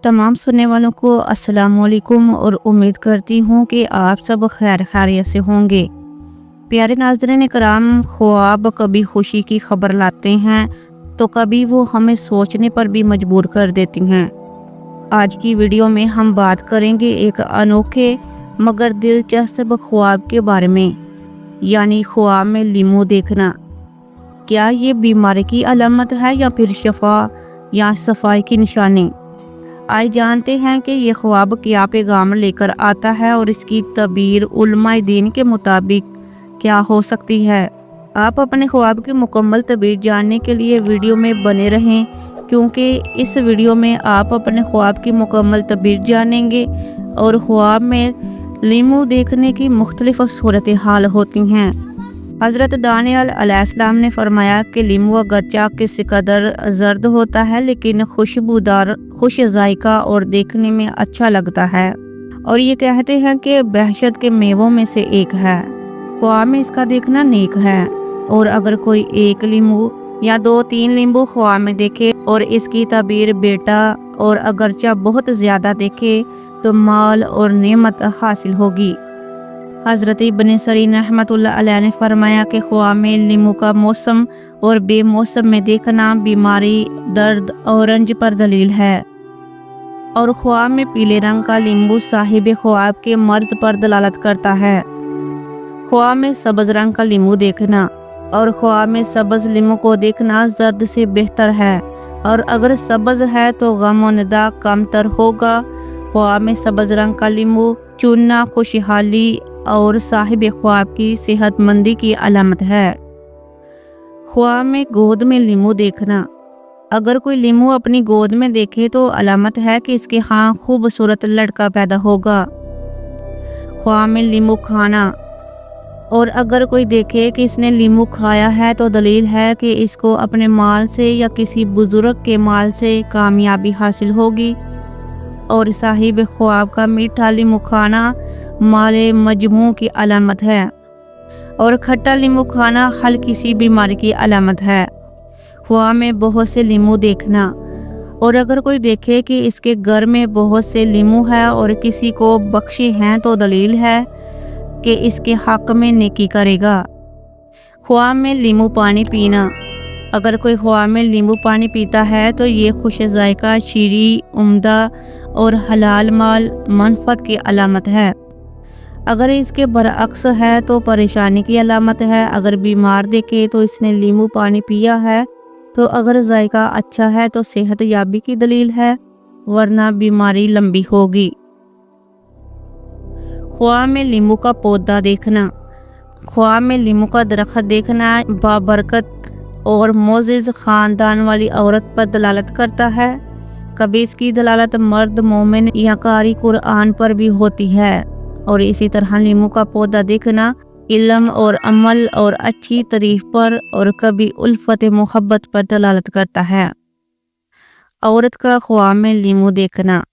तमाम सुनने वालों को अस्सलाम वालेकुम और उम्मीद करती हूँ कि आप सब खैर खैरियत से होंगे। प्यारे नाज़रीन कराम, ख्वाब कभी खुशी की खबर लाते हैं तो कभी वो हमें सोचने पर भी मजबूर कर देती हैं। आज की वीडियो में हम बात करेंगे एक अनोखे मगर दिलचस्प ख्वाब के बारे में, यानी ख्वाब में लीमू देखना। क्या ये बीमारी की अलामत है या फिर शफा या सफाई की निशानी? आइए जानते हैं कि ये ख्वाब क्या पैगाम लेकर आता है और इसकी तबीर उलमाए दीन के मुताबिक क्या हो सकती है। आप अपने ख्वाब की मुकम्मल तबीर जानने के लिए वीडियो में बने रहें, क्योंकि इस वीडियो में आप अपने ख्वाब की मुकम्मल तबीर जानेंगे और ख्वाब में लीमू देखने की मुख्तलिफ सूरत हाल होती हैं। हज़रत दानियल अलैहिस्सलाम ने फरमाया कि लीमू अगरचा किस कदर जर्द होता है लेकिन खुशबूदार, खुश जायका और देखने में अच्छा लगता है, और ये कहते हैं कि बहशत के मेवों में से एक है। ख्वाब में इसका देखना नेक है, और अगर कोई एक लीमू या 2-3 लीमू ख्वाब में देखे और इसकी तबीर बेटा और अगरचा बहुत ज़्यादा देखे तो माल और नेमत हासिल होगी। हज़रत इब्न सीरीन रहमतुल्लाह अलैह ने फरमाया कि ख्वाब में लीमू का मौसम और बेमौसम में देखना बीमारी, दर्द और रंज पर दलील है, और ख्वाब में पीले रंग का लीमू साहिब ख्वाब के मर्ज पर दलालत करता है। ख्वाब में सब्ज़ रंग का लीमू देखना और ख्वाब में सब्ज़ लीमू को देखना जर्द से बेहतर है, और अगर सब्ज़ है तो गम व निदा कमतर होगा। ख्वाब में सब्ज़ रंग का लीमू चुनना खुशहाली और साहिब ख्वाब की सेहतमंदी की अलामत है। ख्वाब में गोद में लीमू देखना। अगर कोई लीमू अपनी गोद में देखे तो अलामत है कि इसके यहाँ खूबसूरत लड़का पैदा होगा। ख्वाब में लीमू खाना, और अगर कोई देखे कि इसने लीमू खाया है तो दलील है कि इसको अपने माल से या किसी बुजुर्ग के माल से कामयाबी हासिल होगी, और साहिब ख्वाब का मीठा लीमू खाना माले मजमू की अलामत है, और खट्टा लीमू खाना हल्की सी बीमारी की अलामत है। ख्वाब में बहुत से लीमू देखना, और अगर कोई देखे कि इसके घर में बहुत से लीमू है और किसी को बख्शे हैं तो दलील है कि इसके हक में नेकी करेगा। ख्वाब में लीमू पानी पीना। अगर कोई ख्वाब में नींबू पानी पीता है तो ये खुश जायका, शीरी, उम्दा और हलाल माल मनफत की अलामत है। अगर इसके बरअक्स है तो परेशानी की अलामत है। अगर बीमार देखे तो इसने नींबू पानी पिया है, तो अगर जायका अच्छा है तो सेहत याबी की दलील है, वरना बीमारी लंबी होगी। ख्वाब में नींबू का पौधा देखना। ख्वाब में नींबू का दरख्त देखना बाबरकत और मोजिज़ ख़ानदान वाली औरत पर दलालत करता है। कभी इसकी दलालत मर्द मोमिन या कारी कुरान पर भी होती है, और इसी तरह नींबू का पौधा देखना इल्म और अमल और अच्छी तारीफ पर और कभी उल्फत मोहब्बत पर दलालत करता है। औरत का ख्वाब में नींबू देखना।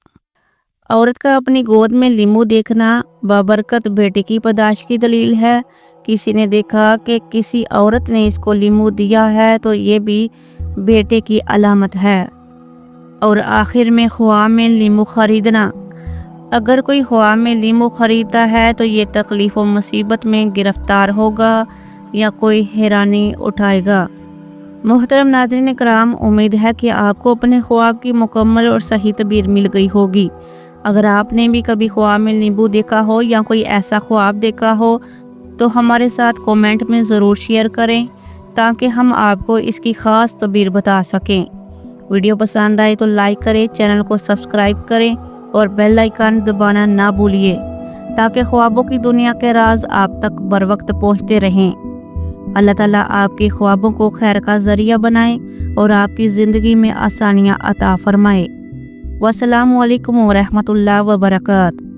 औरत का अपनी गोद में लीमू देखना बाबरकत बेटे की पैदाइश की दलील है। किसी ने देखा कि किसी औरत ने इसको लीमू दिया है तो ये भी बेटे की अलामत है। और आखिर में ख्वाब में लीमू खरीदना। अगर कोई ख्वाब में लीमू खरीदता है तो ये तकलीफ और मुसीबत में गिरफ्तार होगा या कोई हैरानी उठाएगा। मोहतरम नाज़रीन कराम, उम्मीद है कि आपको अपने ख्वाब की मुकम्मल और सही तबीर मिल गई होगी। अगर आपने भी कभी ख्वाब में नींबू देखा हो या कोई ऐसा ख्वाब देखा हो तो हमारे साथ कमेंट में ज़रूर शेयर करें, ताकि हम आपको इसकी ख़ास तबीर बता सकें। वीडियो पसंद आए तो लाइक करें, चैनल को सब्सक्राइब करें और बेल आइकन दबाना ना भूलिए, ताकि ख्वाबों की दुनिया के राज आप तक बर वक्त पहुँचते रहें। अल्लाह ताला आपके ख्वाबों को खैर का ज़रिया बनाए और आपकी ज़िंदगी में आसानियाँ अता फरमाए। वस्सलामु अलैकुम व रहमतुल्लाहि व बरकातहू।